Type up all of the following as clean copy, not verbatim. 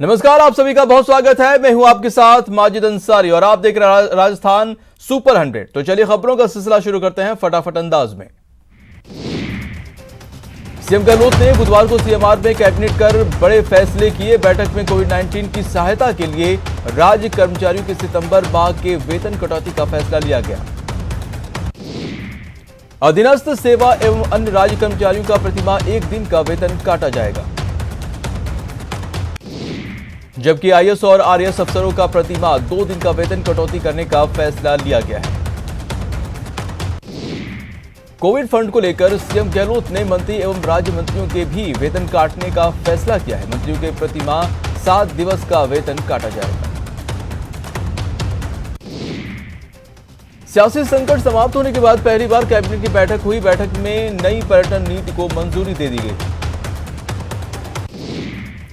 नमस्कार, आप सभी का बहुत स्वागत है। मैं हूं आपके साथ माजिद अंसारी और आप देख रहे हैं राजस्थान सुपर 100। तो चलिए खबरों का सिलसिला शुरू करते हैं फटाफट अंदाज में। सीएम गहलोत ने बुधवार को सीएमआर में कैबिनेट कर बड़े फैसले किए। बैठक में कोविड-19 की सहायता के लिए राज्य कर्मचारियों के सितंबर माह के वेतन कटौती का फैसला लिया गया। अधीनस्थ सेवा एवं अन्य राज्य कर्मचारियों का प्रतिमाह 1 दिन का वेतन काटा जाएगा, जबकि आईएएस और आरएएस अफसरों का प्रतिमाह 2 दिन का वेतन कटौती करने का फैसला लिया गया है। कोविड फंड को लेकर सीएम गहलोत ने मंत्री एवं राज्य मंत्रियों के भी वेतन काटने का फैसला किया है। मंत्रियों के प्रतिमाह 7 दिवस का वेतन काटा जाएगा। सियासी संकट समाप्त होने के बाद पहली बार कैबिनेट की बैठक हुई। बैठक में नई पर्यटन नीति को मंजूरी दे दी गई।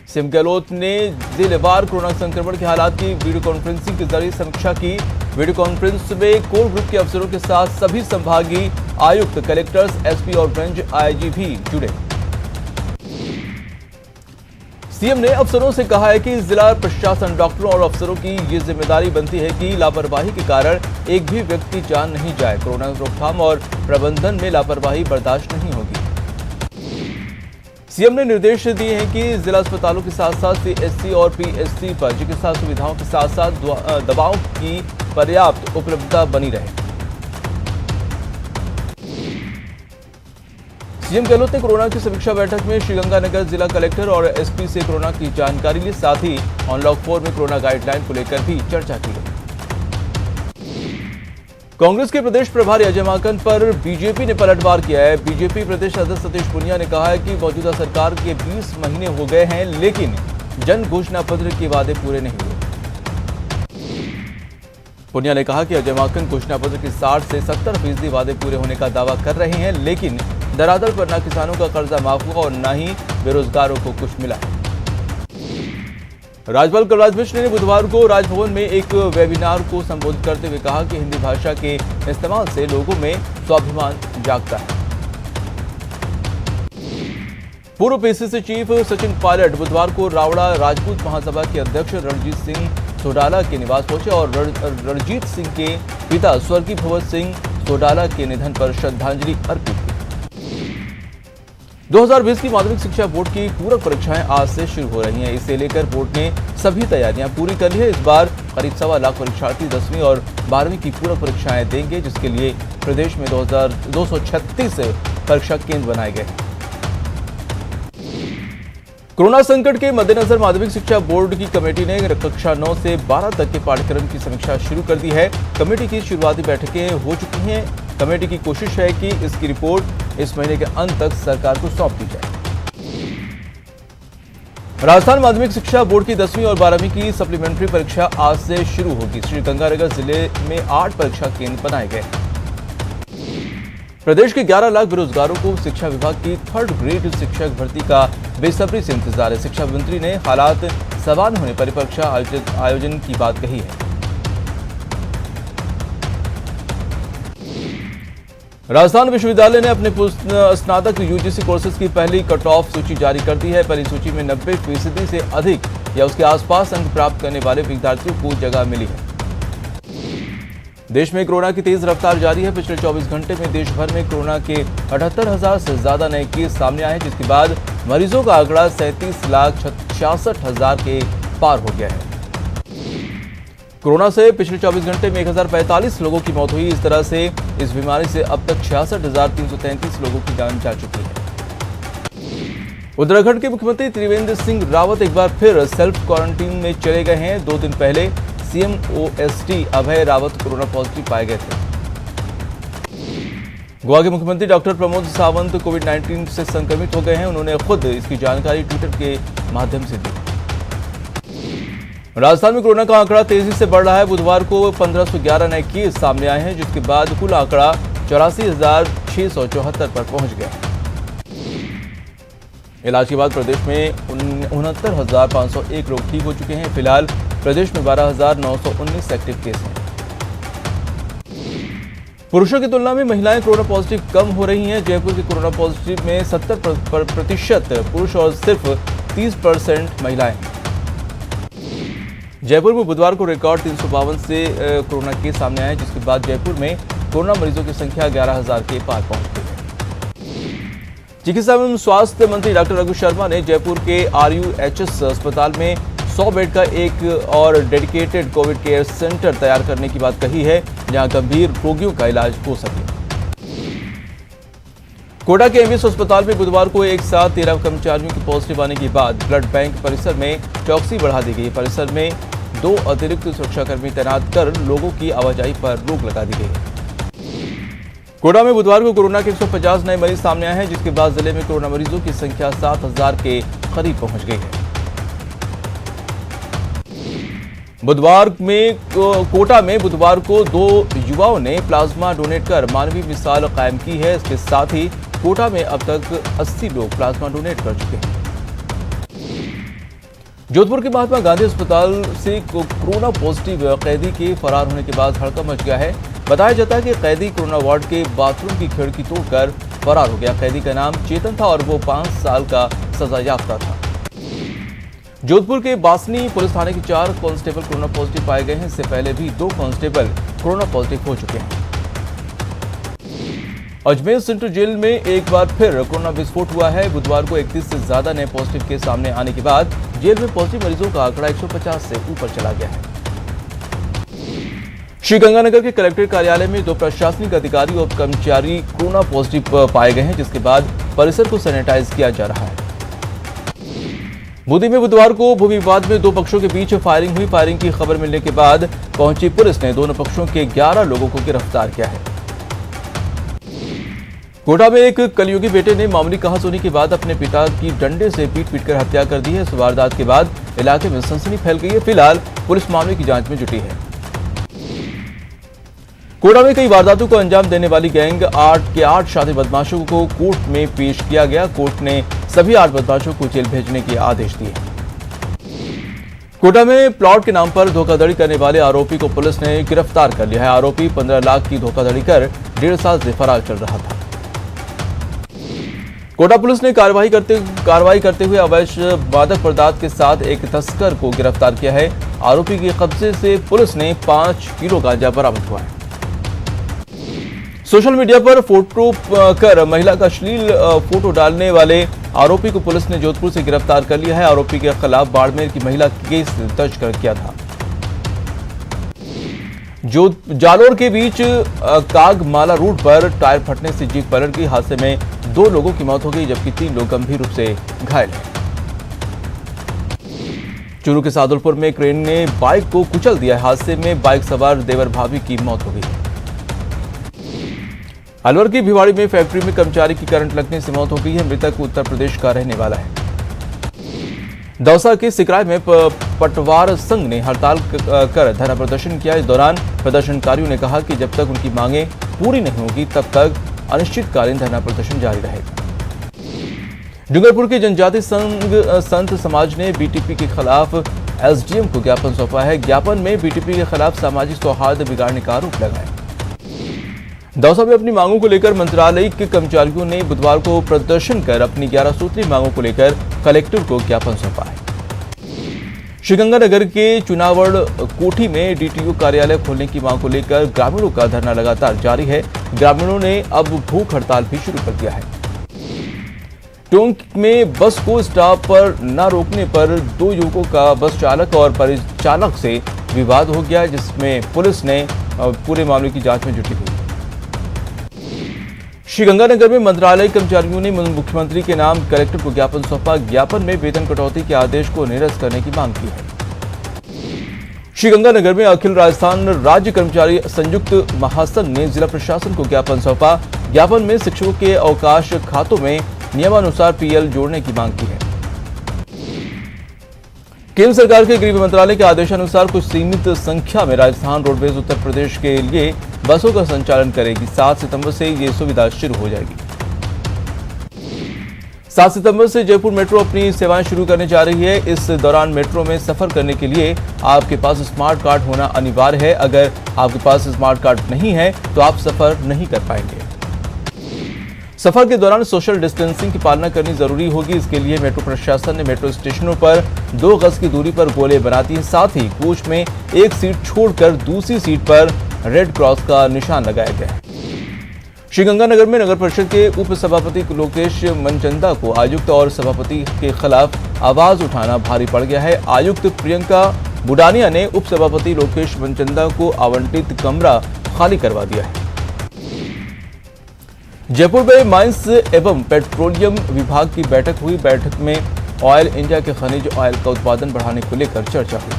सीएम गहलोत ने जिलेवार कोरोना संक्रमण के हालात की वीडियो कॉन्फ्रेंसिंग के जरिए समीक्षा की। वीडियो कॉन्फ्रेंस में कोर ग्रुप के अफसरों के साथ सभी संभागीय आयुक्त, कलेक्टर्स, एसपी और रेंज आईजी भी जुड़े। सीएम ने अफसरों से कहा है कि जिला प्रशासन, डॉक्टरों और अफसरों की ये जिम्मेदारी बनती है कि लापरवाही के कारण एक भी व्यक्ति जान नहीं जाए। कोरोना रोकथाम और प्रबंधन में लापरवाही बर्दाश्त नहीं होगी। सीएम ने निर्देश दिए हैं कि जिला अस्पतालों के साथ साथ सीएचसी और पीएचसी पर चिकित्सा सुविधाओं के साथ साथ दवाओं की पर्याप्त उपलब्धता बनी रहे। सीएम गहलोत ने कोरोना की समीक्षा बैठक में श्रीगंगानगर जिला कलेक्टर और एसपी से कोरोना की जानकारी ली। साथ ही अनलॉक 4 में कोरोना गाइडलाइन को लेकर भी चर्चा की गई। कांग्रेस के प्रदेश प्रभारी अजय माकन पर बीजेपी ने पलटवार किया है। बीजेपी प्रदेश अध्यक्ष सतीश पुनिया ने कहा है कि मौजूदा सरकार के 20 महीने हो गए हैं, लेकिन जन घोषणा पत्र के वादे पूरे नहीं हुए। पुनिया ने कहा कि अजय माकन घोषणा पत्र के 60 से 70% वादे पूरे होने का दावा कर रहे हैं, लेकिन धरातल पर न किसानों का कर्जा माफ हुआ और न ही बेरोजगारों को कुछ मिला। राज्यपाल कलराज मिश्र ने बुधवार को राजभवन में एक वेबिनार को संबोधित करते हुए कहा कि हिंदी भाषा के इस्तेमाल से लोगों में स्वाभिमान जागता है। पूर्व पीसीसी चीफ सचिन पायलट बुधवार को रावड़ा राजपूत महासभा के अध्यक्ष रणजीत सिंह सोडाला के निवास पहुंचे और रणजीत सिंह के पिता स्वर्गीय भगवत सिंह सोडाला के निधन पर श्रद्धांजलि अर्पित की। 2020 की माध्यमिक शिक्षा बोर्ड की पूरक परीक्षाएं आज से शुरू हो रही हैं। इसे लेकर बोर्ड ने सभी तैयारियां पूरी कर ली है। इस बार करीब 1.25 लाख परीक्षार्थी 10वीं और 12वीं की पूरक परीक्षाएं देंगे, जिसके लिए प्रदेश में 236 परीक्षा केंद्र बनाए गए। कोरोना संकट के मद्देनजर माध्यमिक शिक्षा बोर्ड की कमेटी ने कक्षा 9 से 12 तक के पाठ्यक्रम की समीक्षा शुरू कर दी है। कमेटी की शुरुआती बैठकें हो चुकी हैं। कमेटी की कोशिश है कि इसकी रिपोर्ट इस महीने के अंत तक सरकार को सौंप दी जाए। राजस्थान माध्यमिक शिक्षा बोर्ड की 10वीं और 12वीं की सप्लीमेंट्री परीक्षा आज से शुरू होगी। श्रीगंगानगर जिले में 8 परीक्षा केंद्र बनाए गए। प्रदेश के 11 लाख बेरोजगारों को शिक्षा विभाग की 3rd ग्रेड शिक्षक भर्ती का बेसब्री से इंतजार है। शिक्षा मंत्री ने हालात सामान्य होने पर परीक्षा आयोजन की बात कही है। राजस्थान विश्वविद्यालय ने अपने स्नातक यूजीसी कोर्सेज की पहली कट ऑफ सूची जारी कर दी है। पहली सूची में 90% से अधिक या उसके आसपास अंक प्राप्त करने वाले विद्यार्थियों को जगह मिली है। देश में कोरोना की तेज रफ्तार जारी है। पिछले 24 घंटे में देश भर में कोरोना के 78,000 से ज्यादा नए केस सामने आए, जिसके बाद मरीजों का आंकड़ा 37,66,000 के पार हो गया है। कोरोना से पिछले 24 घंटे में 1045 लोगों की मौत हुई। इस तरह से इस बीमारी से अब तक 66,333 लोगों की जान जा चुकी है। उत्तराखंड के मुख्यमंत्री त्रिवेंद्र सिंह रावत एक बार फिर सेल्फ क्वारंटीन में चले गए हैं। 2 दिन पहले सीएम ओएसडी अभय रावत कोरोना पॉजिटिव पाए गए थे। गोवा के मुख्यमंत्री डॉक्टर प्रमोद सावंत कोविड-19 से संक्रमित हो गए हैं। उन्होंने खुद इसकी जानकारी ट्विटर के माध्यम से दी। राजस्थान में कोरोना का आंकड़ा तेजी से बढ़ रहा है। बुधवार को 1511 नए केस सामने आए हैं, जिसके बाद कुल आंकड़ा 84,674 पर पहुंच गया। इलाज के बाद प्रदेश में 69,501 लोग ठीक हो चुके हैं। फिलहाल प्रदेश में 12,919 एक्टिव केस हैं। पुरुषों की तुलना में महिलाएं कोरोना पॉजिटिव कम हो रही हैं। जयपुर के कोरोना पॉजिटिव में 70% पुरुष और सिर्फ 30% महिलाएं हैं। जयपुर में बुधवार को रिकॉर्ड 352 से कोरोना केस सामने आए, जिसके बाद जयपुर में कोरोना मरीजों की संख्या 11,000 के पार पहुंच गई है। चिकित्सा एवं स्वास्थ्य मंत्री डॉक्टर रघु शर्मा ने जयपुर के RUHS अस्पताल में 100 बेड का एक और डेडिकेटेड कोविड केयर सेंटर तैयार करने की बात कही है, जहां गंभीर रोगियों का इलाज हो सके। कोटा के एमबीएस अस्पताल में बुधवार को एक साथ 13 कर्मचारियों की पॉजिटिव आने के बाद ब्लड बैंक परिसर में चौकसी बढ़ा दी गई। परिसर में 2 अतिरिक्त सुरक्षाकर्मी तैनात कर लोगों की आवाजाही पर रोक लगा दी गई। कोटा में बुधवार को कोरोना के 150 नए मरीज सामने आए हैं, जिसके बाद जिले में कोरोना मरीजों की संख्या 7,000 के करीब पहुंच गई है। बुधवार में कोटा में बुधवार को 2 युवाओं ने प्लाज्मा डोनेट कर मानवीय मिसाल कायम की है। इसके साथ ही कोटा में अब तक 80 लोग प्लाज्मा डोनेट कर चुके हैं। जोधपुर के महात्मा गांधी अस्पताल से कोरोना पॉजिटिव कैदी के फरार होने के बाद हड़कंप मच गया है। बताया जाता है कि कैदी कोरोना वार्ड के बाथरूम की खिड़की तोड़कर फरार हो गया। कैदी का नाम चेतन था और वो 5 साल का सजायाफ्ता था। जोधपुर के बासनी पुलिस थाने के 4 कांस्टेबल कोरोना पॉजिटिव पाए गए हैं। इससे पहले भी 2 कांस्टेबल कोरोना पॉजिटिव हो चुके हैं। अजमेर सेंट्रल जेल में एक बार फिर कोरोना विस्फोट हुआ है। बुधवार को 31 से ज्यादा नए पॉजिटिव केस सामने आने के बाद जेल में पॉजिटिव मरीजों का आंकड़ा 150 से ऊपर चला गया है। श्रीगंगानगर के कलेक्ट्रेट कार्यालय में 2 प्रशासनिक अधिकारी और कर्मचारी कोरोना पॉजिटिव पाए गए हैं, जिसके बाद परिसर को सैनिटाइज किया जा रहा है। बूंदी में बुधवार को भू विवाद में 2 पक्षों के बीच फायरिंग हुई। फायरिंग की खबर मिलने के बाद पहुंची पुलिस ने दोनों पक्षों के 11 लोगों को गिरफ्तार किया है। कोटा में एक कलयुगी बेटे ने मामूली कहासुनी के बाद अपने पिता की डंडे से पीट-पीट कर हत्या कर दी है। इस वारदात के बाद इलाके में सनसनी फैल गई है। फिलहाल पुलिस मामले की जांच में जुटी है। कोटा में कई वारदातों को अंजाम देने वाली गैंग 8 के 8 शातिर बदमाशों को कोर्ट में पेश किया गया। कोर्ट ने सभी 8 बदमाशों को जेल भेजने के आदेश दिए। कोटा में प्लॉट के नाम पर धोखाधड़ी करने वाले आरोपी को पुलिस ने गिरफ्तार कर लिया है। आरोपी 15 लाख की धोखाधड़ी कर 1.5 साल से फरार चल रहा था। कोटा पुलिस ने कार्रवाई करते हुए अवैध मादक पदार्थ के साथ एक तस्कर को गिरफ्तार किया है। आरोपी के कब्जे से पुलिस ने 5 किलो गांजा बरामद हुआ है। सोशल मीडिया पर फोटो कर महिला का अश्लील फोटो डालने वाले आरोपी को पुलिस ने जोधपुर से गिरफ्तार कर लिया है। आरोपी के खिलाफ बाड़मेर की महिला केस दर्ज किया था। जालोर के बीच कागमाला रोड पर टायर फटने से जीप पलट गई। हादसे में 2 लोगों की मौत हो गई, जबकि 3 लोग गंभीर रूप से घायल हैं। चूरू के सादुलपुर में क्रेन ने बाइक को कुचल दिया। हादसे में बाइक सवार देवर भाभी की मौत हो गई। अलवर की भिवाड़ी में फैक्ट्री में कर्मचारी की करंट लगने से मौत हो गई है। मृतक उत्तर प्रदेश का रहने वाला है। दौसा के सिकराय में पटवार संघ ने हड़ताल कर धरना प्रदर्शन किया। इस दौरान प्रदर्शनकारियों ने कहा कि जब तक उनकी मांगें पूरी नहीं होगी तब तक अनिश्चितकालीन धरना प्रदर्शन जारी रहेगा। डूंगरपुर के जनजाति संत समाज ने बीटीपी के खिलाफ एसडीएम को ज्ञापन सौंपा है। ज्ञापन में बीटीपी के खिलाफ सामाजिक सौहार्द बिगाड़ने का आरोप लगाया। दौसा में अपनी मांगों को लेकर मंत्रालय के कर्मचारियों ने बुधवार को प्रदर्शन कर अपनी 11 सूत्री मांगों को लेकर कलेक्टर को ज्ञापन सौंपा है। श्रीगंगानगर के चुनावड़ कोठी में डीटीओ कार्यालय खोलने की मांग को लेकर ग्रामीणों का धरना लगातार जारी है। ग्रामीणों ने अब भूख हड़ताल भी शुरू कर दिया है। टोंक में बस को स्टॉप पर न रोकने पर 2 युवकों का बस चालक और परिचालक से विवाद हो गया, जिसमें पुलिस ने पूरे मामले की जांच में जुटी हुई। श्रीगंगानगर में मंत्रालय कर्मचारियों ने मुख्यमंत्री के नाम कलेक्टर को ज्ञापन सौंपा। ज्ञापन में वेतन कटौती के आदेश को निरस्त करने की मांग की है। श्रीगंगानगर में अखिल राजस्थान राज्य कर्मचारी संयुक्त महासंघ ने जिला प्रशासन को ज्ञापन सौंपा। ज्ञापन में शिक्षकों के अवकाश खातों में नियमानुसार पीएल जोड़ने की मांग की है। केंद्र सरकार के गृह मंत्रालय के आदेशानुसार कुछ सीमित संख्या में राजस्थान रोडवेज उत्तर प्रदेश के लिए बसों का संचालन करेगी। 7 सितंबर से ये सुविधा शुरू हो जाएगी। 7 सितंबर से जयपुर मेट्रो अपनी सेवाएं शुरू करने जा रही है। इस दौरान मेट्रो में सफर करने के लिए आपके पास स्मार्ट कार्ड होना अनिवार्य है। अगर आपके पास स्मार्ट कार्ड नहीं है तो आप सफर नहीं कर पाएंगे। सफर के दौरान सोशल डिस्टेंसिंग की पालना करनी जरूरी होगी। इसके लिए मेट्रो प्रशासन ने मेट्रो स्टेशनों पर 2 गज की दूरी पर गोले बना दिए। साथ ही कोच में एक सीट छोड़कर दूसरी सीट पर रेड क्रॉस का निशान लगाया गया है। श्रीगंगानगर में नगर परिषद के उप सभापति लोकेश मनचंदा को आयुक्त और सभापति के खिलाफ आवाज उठाना भारी पड़ गया है। आयुक्त प्रियंका बुडानिया ने उप सभापति लोकेश मनचंदा को आवंटित कमरा खाली करवा दिया है। जयपुर में माइंस एवं पेट्रोलियम विभाग की बैठक हुई। बैठक में ऑयल इंडिया के खनिज ऑयल का उत्पादन बढ़ाने को लेकर चर्चा हुई।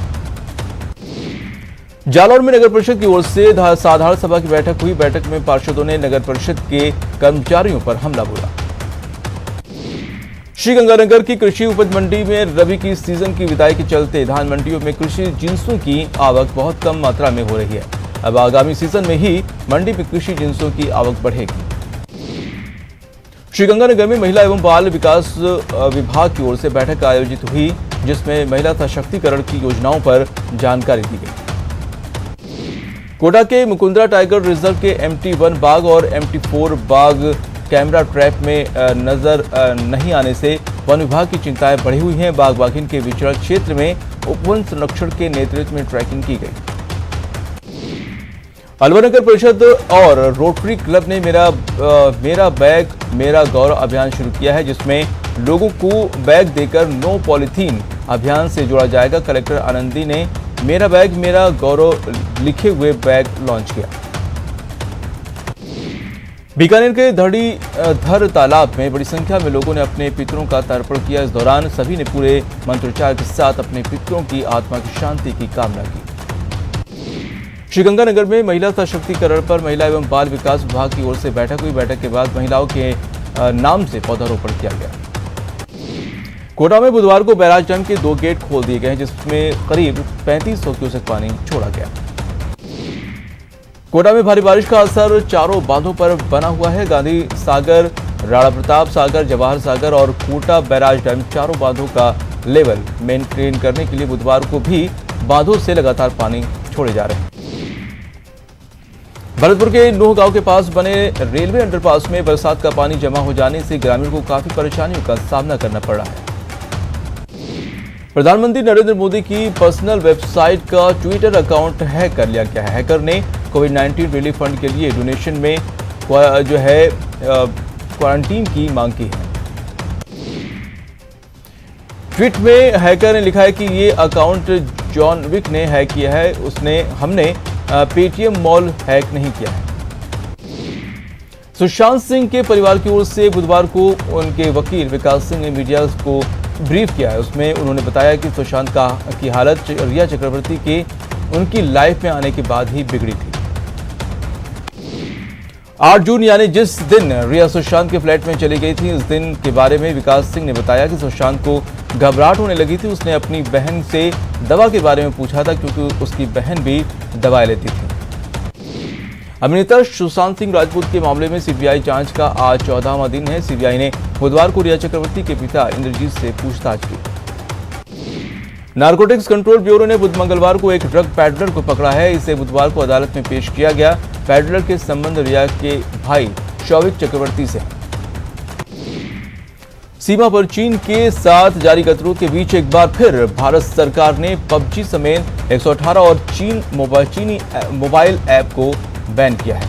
जालौर में नगर परिषद की ओर से साधारण सभा की बैठक हुई। बैठक में पार्षदों ने नगर परिषद के कर्मचारियों पर हमला बोला। श्रीगंगानगर की कृषि उपज मंडी में रबी की सीजन की विदाई के चलते धान मंडियों में कृषि जिंसों की आवक बहुत कम मात्रा में हो रही है। अब आगामी सीजन में ही मंडी में कृषि जिंसों की आवक बढ़ेगी। श्रीगंगानगर में महिला एवं बाल विकास विभाग की ओर से बैठक आयोजित हुई, जिसमें महिला सशक्तिकरण की योजनाओं पर जानकारी दी गई। कोटा के मुकुंदरा टाइगर रिजर्व के MT1 बाघ और MT4 बाघ कैमरा ट्रैप में नजर नहीं आने से वन विभाग की चिंताएं बढ़ी हुई हैं। बाघ बाघिन के विचरण क्षेत्र में उपवन संरक्षण के नेतृत्व में ट्रैकिंग की गई। अलवर नगर परिषद और रोटरी क्लब ने मेरा बैग मेरा गौरव अभियान शुरू किया है, जिसमें लोगों को बैग देकर नो पॉलीथीन अभियान से जोड़ा जाएगा। कलेक्टर आनंदी ने मेरा बैग मेरा गौरव लिखे हुए बैग लॉन्च किया। बीकानेर के धर तालाब में बड़ी संख्या में लोगों ने अपने पितरों का तर्पण किया। इस दौरान सभी ने पूरे मंत्रोच्चार के साथ अपने पितरों की आत्मा की शांति की कामना की। श्रीगंगानगर में महिला सशक्तिकरण पर महिला एवं बाल विकास विभाग की ओर से बैठक हुई। बैठक के बाद महिलाओं के नाम से पौधारोपण किया गया। कोटा में बुधवार को बैराज डैम के 2 गेट खोल दिए गए हैं, जिसमें करीब 3500 क्यूसेक पानी छोड़ा गया। कोटा में भारी बारिश का असर चारों बांधों पर बना हुआ है। गांधी सागर, राणा प्रताप सागर, जवाहर सागर और कोटा बैराज डैम चारों बांधों का लेवल मेंटेन करने के लिए बुधवार को भी बांधों से लगातार पानी छोड़े जा रहे हैं। भरतपुर के नूह गांव के पास बने रेलवे अंडरपास में बरसात का पानी जमा हो जाने से ग्रामीणों को काफी परेशानियों का सामना करना पड़ रहा है। प्रधानमंत्री नरेंद्र मोदी की पर्सनल वेबसाइट का ट्विटर अकाउंट हैक कर लिया गया है। हैकर ने कोविड-19 रिलीफ फंड के लिए डोनेशन में क्वारंटीन की मांग की है। ट्वीट में हैकर ने लिखा है कि ये अकाउंट जॉन विक ने हैक किया है। हमने पेटीएम मॉल हैक नहीं किया है। सुशांत सिंह के परिवार की ओर से बुधवार को उनके वकील विकास सिंह ने मीडिया को ब्रीफ किया है। उसमें उन्होंने बताया कि सुशांत की हालत रिया चक्रवर्ती के उनकी लाइफ में आने के बाद ही बिगड़ी थी। 8 जून यानी जिस दिन रिया सुशांत के फ्लैट में चली गई थी, इस दिन के बारे में विकास सिंह ने बताया कि सुशांत को घबराहट होने लगी थी। उसने अपनी बहन से दवा के बारे में पूछा था, क्योंकि उसकी बहन भी दवाएं लेती थी। अभिनेता सुशांत सिंह राजपूत के मामले में सीबीआई जांच का आज 14वां दिन है। सीबीआई ने बुधवार को रिया चक्रवर्ती के पिता इंद्रजीत से पूछताछ की। नारकोटिक्स कंट्रोल ब्यूरो ने मंगलवार को एक ड्रग पैडलर को पकड़ा है। इसे बुधवार को अदालत में पेश किया गया। पैडलर के संबंध रिया के भाई शौविक चक्रवर्ती से। सीमा पर चीन के साथ जारी गतिरोध के बीच एक बार फिर भारत सरकार ने पबजी समेत 118 और चीनी मोबाइल ऐप को बैन किया है।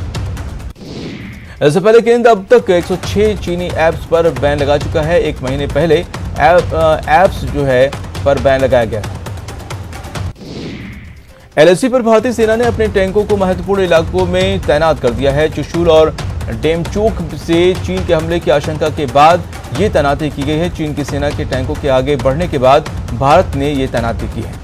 इससे पहले केंद्र अब तक 106 चीनी ऐप्स पर बैन लगा चुका है। 1 महीने पहले ऐप्स पर बैन लगाया गया है। LAC पर भारतीय सेना ने अपने टैंकों को महत्वपूर्ण इलाकों में तैनात कर दिया है। चुशूल और डेमचोक से चीन के हमले की आशंका के बाद ये तैनाती की गई है। चीन की सेना के टैंकों के आगे बढ़ने के बाद भारत ने ये तैनाती की है।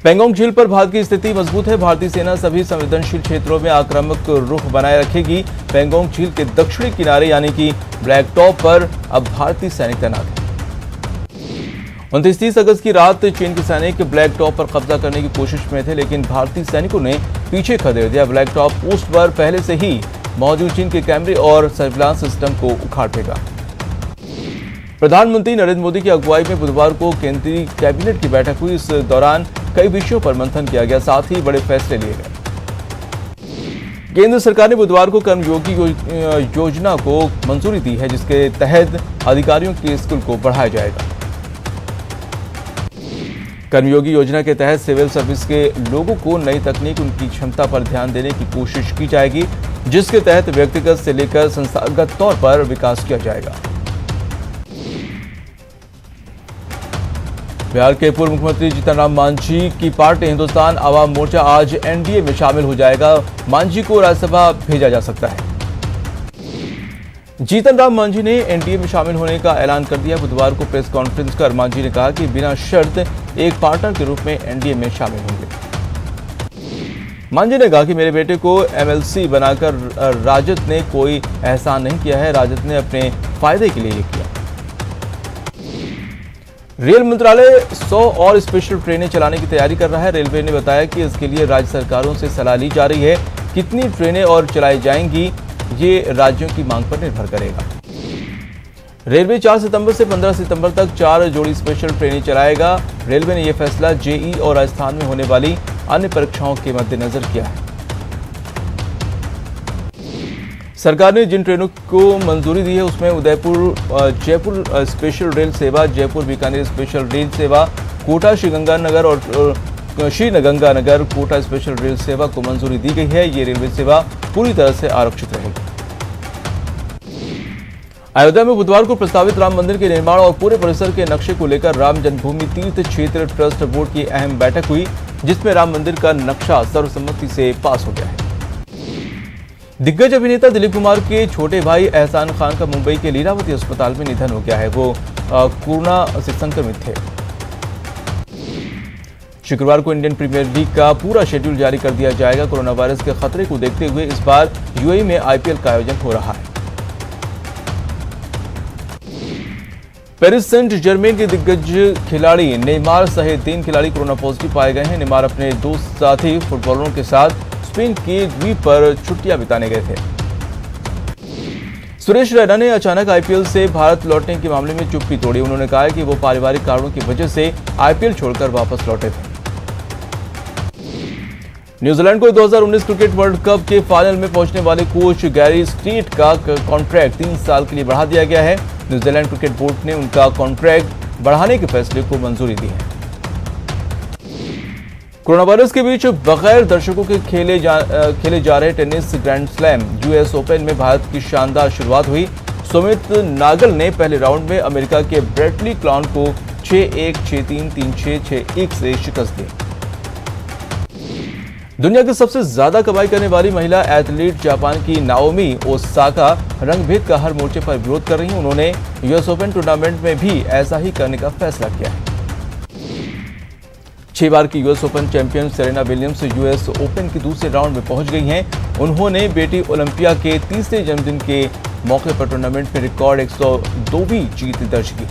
पेंगोंग झील पर भारत की स्थिति मजबूत है। भारतीय सेना सभी संवेदनशील क्षेत्रों में आक्रामक रुख बनाए रखेगी। पेंगोंग झील के दक्षिणी किनारे यानी कि ब्लैक टॉप पर अब भारतीय सैनिक तैनात है। 29-30 अगस्त की रात चीन के सैनिक ब्लैक टॉप पर कब्जा करने की कोशिश में थे, लेकिन भारतीय सैनिकों ने पीछे खदेड़ दिया। ब्लैक टॉप पोस्ट पर पहले से ही मौजूद चीन के कैमरे और सर्विलांस सिस्टम को उखाड़ फेंका। प्रधानमंत्री नरेंद्र मोदी की अगुवाई में बुधवार को केंद्रीय कैबिनेट की बैठक हुई। इस दौरान कई विषयों पर मंथन किया गया, साथ ही बड़े फैसले लिए गए। केंद्र सरकार ने बुधवार को कर्मयोगी योजना को मंजूरी दी है, जिसके तहत अधिकारियों के स्कूल को बढ़ाया जाएगा। कर्मयोगी योजना के तहत सिविल सर्विस के लोगों को नई तकनीक, उनकी क्षमता पर ध्यान देने की कोशिश की जाएगी, जिसके तहत व्यक्तिगत से लेकर संस्थागत तौर पर विकास किया जाएगा। बिहार के पूर्व मुख्यमंत्री जीतन राम मांझी की पार्टी हिंदुस्तान आवाम मोर्चा आज एनडीए में शामिल हो जाएगा। मांझी को राज्यसभा भेजा जा सकता है। जीतन राम मांझी ने एनडीए में शामिल होने का ऐलान कर दिया। बुधवार को प्रेस कॉन्फ्रेंस कर मांझी ने कहा कि बिना शर्त एक पार्टनर के रूप में एनडीए में शामिल होंगे। मांझी ने कहा कि मेरे बेटे को एमएलसी बनाकर राजद ने कोई एहसान नहीं किया है, राजद ने अपने फायदे के लिए ये किया। रेल मंत्रालय 100 और स्पेशल ट्रेनें चलाने की तैयारी कर रहा है। रेलवे ने बताया कि इसके लिए राज्य सरकारों से सलाह ली जा रही है। कितनी ट्रेनें और चलाई जाएंगी, ये राज्यों की मांग पर निर्भर करेगा। रेलवे 4 सितंबर से 15 सितंबर तक 4 जोड़ी स्पेशल ट्रेनें चलाएगा। रेलवे ने यह फैसला जेईई और राजस्थान में होने वाली अन्य परीक्षाओं के मद्देनजर किया है। सरकार ने जिन ट्रेनों को मंजूरी दी है उसमें उदयपुर जयपुर स्पेशल रेल सेवा, जयपुर बीकानेर स्पेशल रेल सेवा, कोटा श्रीगंगानगर और श्रीगंगानगर कोटा स्पेशल रेल सेवा को मंजूरी दी गई है। ये रेलवे सेवा पूरी तरह से आरक्षित रहेगी। अयोध्या में बुधवार को प्रस्तावित राम मंदिर के निर्माण और पूरे परिसर के नक्शे को लेकर राम जन्मभूमि तीर्थ क्षेत्र ट्रस्ट बोर्ड की अहम बैठक हुई, जिसमें राम मंदिर का नक्शा सर्वसम्मति से पास हो गया है। दिग्गज अभिनेता दिलीप कुमार के छोटे भाई एहसान खान का मुंबई के लीलावती अस्पताल में निधन हो गया है। वो कोरोना से संक्रमित थे। शुक्रवार को इंडियन प्रीमियर लीग का पूरा शेड्यूल जारी कर दिया जाएगा। कोरोना वायरस के खतरे को देखते हुए इस बार यूएई में आईपीएल का आयोजन हो रहा है। पेरिस सेंट जर्मेन के दिग्गज खिलाड़ी नेमार सहित 3 खिलाड़ी कोरोना पॉजिटिव पाए गए हैं। नेमार अपने 2 साथी फुटबॉलरों के साथ स्पेन के द्वीप पर छुट्टियां बिताने गए थे। सुरेश रैना ने अचानक आईपीएल से भारत लौटने के मामले में चुप्पी तोड़ी। उन्होंने कहा कि वो पारिवारिक कारणों की वजह से आईपीएल छोड़कर वापस लौटे थे। न्यूजीलैंड को 2019 क्रिकेट वर्ल्ड कप के फाइनल में पहुंचने वाले कोच गैरी स्ट्रीट का कॉन्ट्रैक्ट 3 साल के लिए बढ़ा दिया गया है। न्यूजीलैंड क्रिकेट बोर्ड ने उनका कॉन्ट्रैक्ट बढ़ाने के फैसले को मंजूरी दी है। कोरोना वायरस के बीच बगैर दर्शकों के खेले जा रहे tennis grand slam US open में भारत की शानदार शुरुआत हुई। सुमित नागल ने पहले राउंड में अमेरिका के ब्रेटली क्लाउन को 6-1, 6-3, 3-6, 6-1 से शिकस्त दी। दुनिया की सबसे ज्यादा कमाई करने वाली महिला एथलीट जापान की नाओमी ओसाका रंगभेद का हर मोर्चे पर विरोध कर रही हैं। उन्होंने यूएस ओपन टूर्नामेंट में भी ऐसा ही करने का फैसला किया है। 6 बार की US open champion Serena Williams US open के दूसरे राउंड में पहुंच गई हैं। उन्होंने बेटी ओलंपिया के तीसरे जन्मदिन के मौके पर टूर्नामेंट में रिकॉर्ड 102वीं जीत दर्ज की।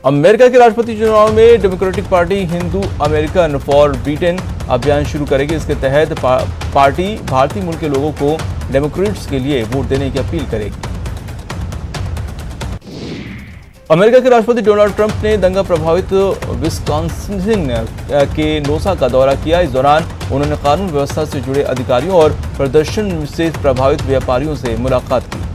अमेरिका के राष्ट्रपति चुनाव में democratic party Hindu American for Britain अभियान शुरू करेगी। इसके तहत पार्टी भारतीय मूल के लोगों को डेमोक्रेट्स के लिए वोट देने की अपील करेगी। अमेरिका के राष्ट्रपति डोनाल्ड ट्रंप ने दंगा प्रभावित विस्कॉन्सिन के नोसा का दौरा किया। इस दौरान उन्होंने कानून व्यवस्था से जुड़े अधिकारियों और प्रदर्शन से प्रभावित व्यापारियों से मुलाकात की।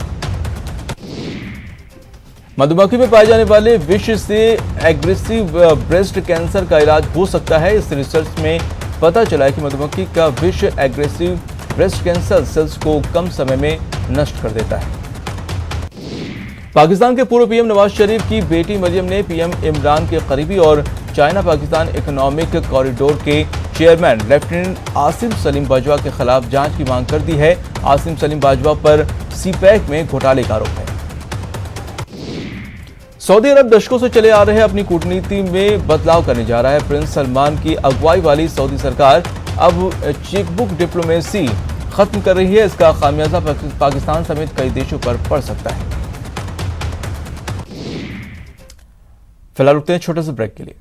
मधुमक्खी में पाए जाने वाले विष से एग्रेसिव ब्रेस्ट कैंसर का इलाज हो सकता है। इस रिसर्च में पता चला है कि मधुमक्खी का विष एग्रेसिव ब्रेस्ट कैंसर सेल्स को कम समय में नष्ट कर देता है। पाकिस्तान के पूर्व पीएम नवाज शरीफ की बेटी मरियम ने पीएम इमरान के करीबी और चाइना पाकिस्तान इकोनॉमिक कॉरिडोर के चेयरमैन लेफ्टिनेंट आसिम सलीम बाजवा के खिलाफ जांच की मांग कर दी है। आसिम सलीम बाजवा पर सीपैक में घोटाले का आरोप है। सऊदी अरब दशकों से चले आ रहे अपनी कूटनीति में बदलाव करने जा रहा है। प्रिंस सलमान की अगुवाई वाली सऊदी सरकार अब चेकबुक डिप्लोमेसी खत्म कर रही है। इसका खामियाजा पाकिस्तान समेत कई देशों पर पड़ सकता है। फिलहाल रुकते हैं छोटे से ब्रेक के लिए।